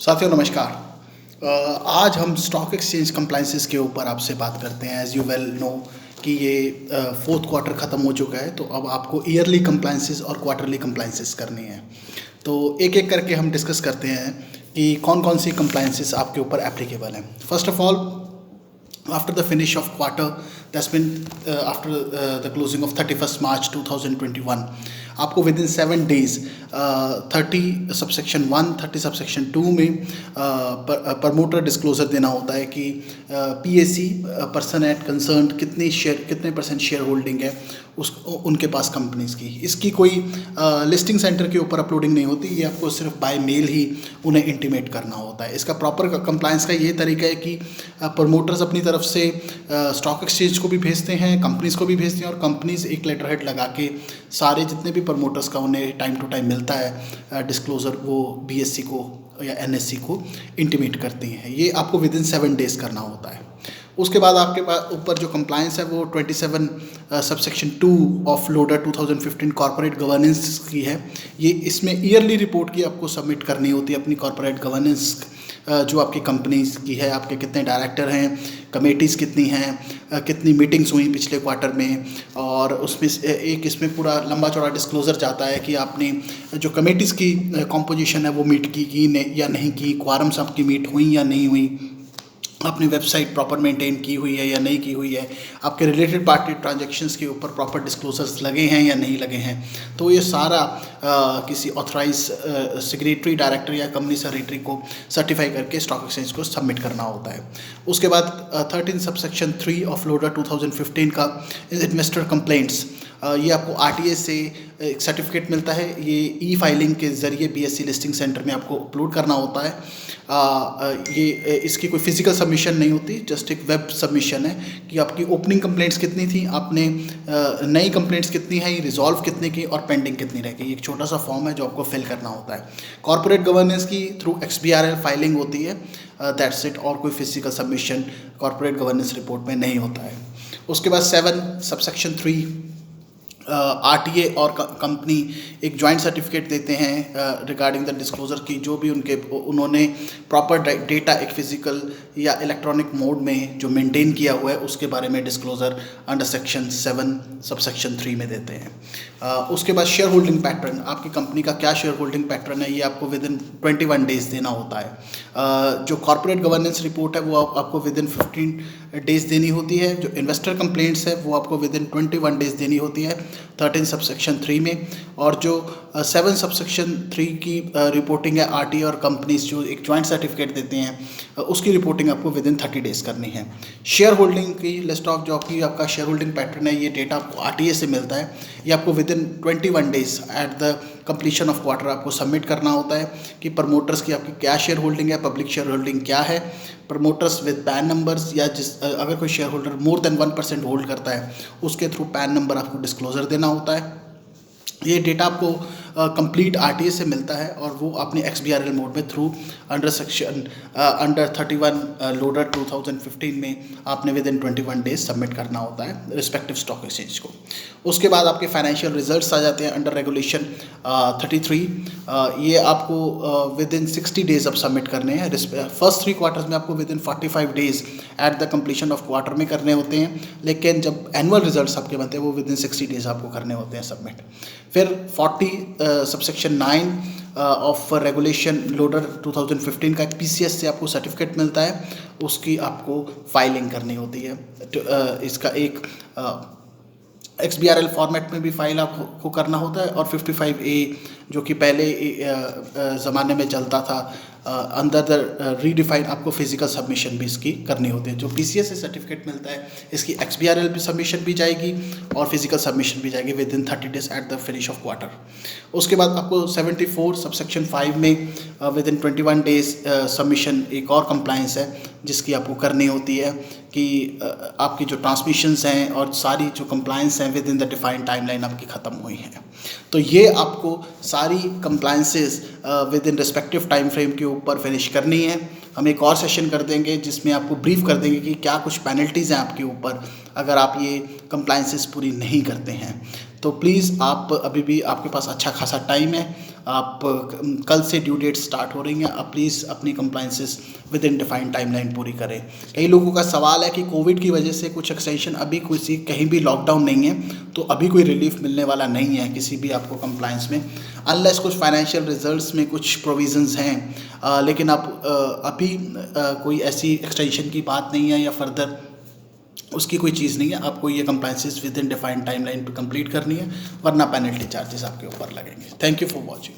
साथियों नमस्कार। आज हम स्टॉक एक्सचेंज कंप्लाइंसेस के ऊपर आपसे बात करते हैं। एज़ यू वेल नो कि ये फोर्थ क्वार्टर ख़त्म हो चुका है, तो अब आपको ईयरली कंप्लाइंसेस और क्वार्टरली कंप्लाइंसेस करनी है। तो एक एक करके हम डिस्कस करते हैं कि कौन कौन सी कंप्लाइंसेस आपके ऊपर एप्लीकेबल हैं। First of all, after the finish of quarter, that's been after the closing of 31st March 2021, आपको with in 7 days 30 subsection 1 30 subsection 2 में प्रमोटर डिस्क्लोजर देना होता है कि पीएसी पर्सन एट कंसर्न कितने परसेंट शेयर होल्डिंग है उनके पास कंपनीज की। इसकी कोई लिस्टिंग सेंटर के ऊपर अपलोडिंग नहीं होती, ये आपको सिर्फ बाय मेल ही उन्हें इंटीमेट करना होता है। इसका प्रॉपर कंप्लायंस का ये तरीका है कि प्रमोटर्स अपनी तरफ से स्टॉक एक्सचेंज को भी भेजते हैं, कंपनीज़ को भी भेजते हैं, और कंपनीज़ एक लेटर हेड लगा के सारे जितने भी प्रमोटर्स का उन्हें टाइम टू टाइम मिलता है डिस्क्लोज़र, वो बीएससी को या एनएससी को इंटीमेट करती हैं। ये आपको विद इन 7 days करना होता है। उसके बाद आपके पास ऊपर जो कंप्लायंस है वो 27 subsection 2 of loader 2015 corporate governance की है। ये इसमें ईयरली रिपोर्ट की आपको सबमिट करनी होती है अपनी कॉर्पोरेट गवर्नेंस, जो आपकी कंपनीज की है, आपके कितने डायरेक्टर हैं, कमेटीज़ कितनी हैं, कितनी मीटिंग्स हुई पिछले क्वार्टर में, और उसमें एक इसमें पूरा लंबा चौड़ा डिस्क्लोज़र जाता है कि आपने जो कमेटीज़ की कॉम्पोजिशन है वो मीट की या नहीं की, क्वारम्स आपकी मीट हुई या नहीं हुई, आपने वेबसाइट प्रॉपर मेंटेन की हुई है या नहीं की हुई है, आपके रिलेटेड पार्टी ट्रांजैक्शंस के ऊपर प्रॉपर डिस्क्लोजर्स लगे हैं या नहीं लगे हैं। तो ये सारा किसी ऑथराइज सिग्नेटरी डायरेक्टर या कंपनी सेक्रेटरी को सर्टिफाई करके स्टॉक एक्सचेंज को सबमिट करना होता है। उसके बाद 13 सबसेक्शन 3 ऑफ लोडर 2015 का इन्वेस्टर कंप्लेंट्स, ये आपको आरटीए से एक सर्टिफिकेट मिलता है। ये ई फाइलिंग के ज़रिए बीएससी लिस्टिंग सेंटर में आपको अपलोड करना होता है। ये इसकी कोई फिजिकल सबमिशन नहीं होती, जस्ट एक वेब सबमिशन है कि आपकी ओपनिंग कंप्लेंट्स कितनी थी, आपने नई कंप्लेंट्स कितनी है, रिजॉल्व कितने की और पेंडिंग कितनी रह गई। एक छोटा सा फॉर्म है जो आपको फिल करना होता है। कॉर्पोरेट गवर्नेंस की थ्रू XBRL फाइलिंग होती है, दैट्स इट। और कोई physical submission corporate governance report में नहीं होता है। उसके बाद 7 सबसेक्शन 3 आरटीए और कंपनी एक जॉइंट सर्टिफिकेट देते हैं रिगार्डिंग द डिस्क्लोजर की, जो भी उन्होंने प्रॉपर डेटा एक फिजिकल या इलेक्ट्रॉनिक मोड में जो मेंटेन किया हुआ है उसके बारे में डिस्क्लोजर अंडर सेक्शन 7 सबसेक्शन 3 में देते हैं। उसके बाद शेयर होल्डिंग पैटर्न, आपकी कंपनी का क्या शेयर होल्डिंग पैटर्न है, ये आपको विद इन 21 days देना होता है। जो कॉर्पोरेट गवर्नेंस रिपोर्ट है वो आपको विद इन 15 days देनी होती है। जो इन्वेस्टर कंप्लेंट्स है वो आपको विद इन 21 days देनी होती है 13 सबसेक्शन 3 में। और जो 7 सबसेक्शन 3 की रिपोर्टिंग है आरटी और कंपनीज जो एक जॉइंट सर्टिफिकेट देते हैं उसकी रिपोर्टिंग आपको विद इन 30 days करनी है। शेयर होल्डिंग की लिस्ट ऑफ जो आपका शेयर होल्डिंग पैटर्न है, ये डेटा आपको आरटीए से मिलता है। ये आपको with in 21 days at the completion of quarter आपको सबमिट करना होता है कि प्रमोटर्स की आपकी क्या शेयर होल्डिंग है, पब्लिक शेयर होल्डिंग क्या है, प्रमोटर्स विद पैन नंबर्स, या अगर कोई share holder more than 1% hold करता है उसके थ्रू पैन नंबर आपको डिस्क्लोजर देना होता है। ये डेटा आपको कंप्लीट आरटीए से मिलता है और वो अपने XBRL मोड में थ्रू अंडर 31 लोडर 2015 में आपने विद इन 21 days सबमिट करना होता है रिस्पेक्टिव स्टॉक एक्सचेंज को। उसके बाद आपके फाइनेंशियल रिजल्ट्स आ जाते हैं अंडर रेगुलेशन 33। ये आपको विद इन 60 days अब सबमिट करने हैं। फर्स्ट 3 क्वार्टर्स में आपको with in 45 days at the completion of quarter में करने होते हैं, लेकिन जब एनुअल रिजल्ट्स आपके बनते हैं वो विद इन 60 days आपको करने होते हैं सबमिट। फिर 40 सबसेक्शन 9 ऑफ रेगुलेशन लोडर 2015 का एक PCS से आपको सर्टिफिकेट मिलता है, उसकी आपको फाइलिंग करनी होती है। इसका एक XBRL फॉर्मेट में भी फाइल आपको करना होता है, और 55A जो कि पहले ज़माने में चलता था अंदर द रीडिफाइन, आपको फिजिकल सबमिशन भी इसकी करनी होती है। जो PCS से सर्टिफिकेट मिलता है इसकी XBRL भी सबमिशन भी जाएगी और फिजिकल सबमिशन भी जाएगी with in 30 days at the finish off quarter. उसके बाद आपको 74 सबसेक्शन 5 में विद इन 21 days सबमिशन एक और कंप्लायंस है जिसकी आपको करनी होती है कि आपकी जो ट्रांसमिशंस हैं और सारी जो कंप्लायंस हैं with in the defined timeline आपकी ख़त्म हुई हैं। तो ये आपको सारी compliances with in respective time frame के ऊपर फिनिश करनी है। हम एक और सेशन कर देंगे जिसमें आपको ब्रीफ कर देंगे कि क्या कुछ पेनल्टीज़ हैं आपके ऊपर अगर आप ये कंप्लायंसेस पूरी नहीं करते हैं। तो प्लीज़ आप अभी भी आपके पास अच्छा खासा टाइम है, आप कल से ड्यू डेट स्टार्ट हो रही हैं, आप प्लीज़ अपनी compliances with in defined timeline पूरी करें। कई लोगों का सवाल है कि कोविड की वजह से कुछ एक्सटेंशन, अभी किसी कहीं भी लॉकडाउन नहीं है, तो अभी कोई रिलीफ मिलने वाला नहीं है किसी भी आपको कंप्लाइंस में, अनलेस कुछ फाइनेंशियल रिजल्ट्स में कुछ प्रोविजंस हैं, लेकिन आप अभी कोई ऐसी एक्सटेंशन की बात नहीं है या फर्दर उसकी कोई चीज़ नहीं है। आपको ये compliances with in defined timeline पे कंप्लीट करनी है, वरना पेनल्टी चार्जेस आपके ऊपर लगेंगे। Thank you for watching.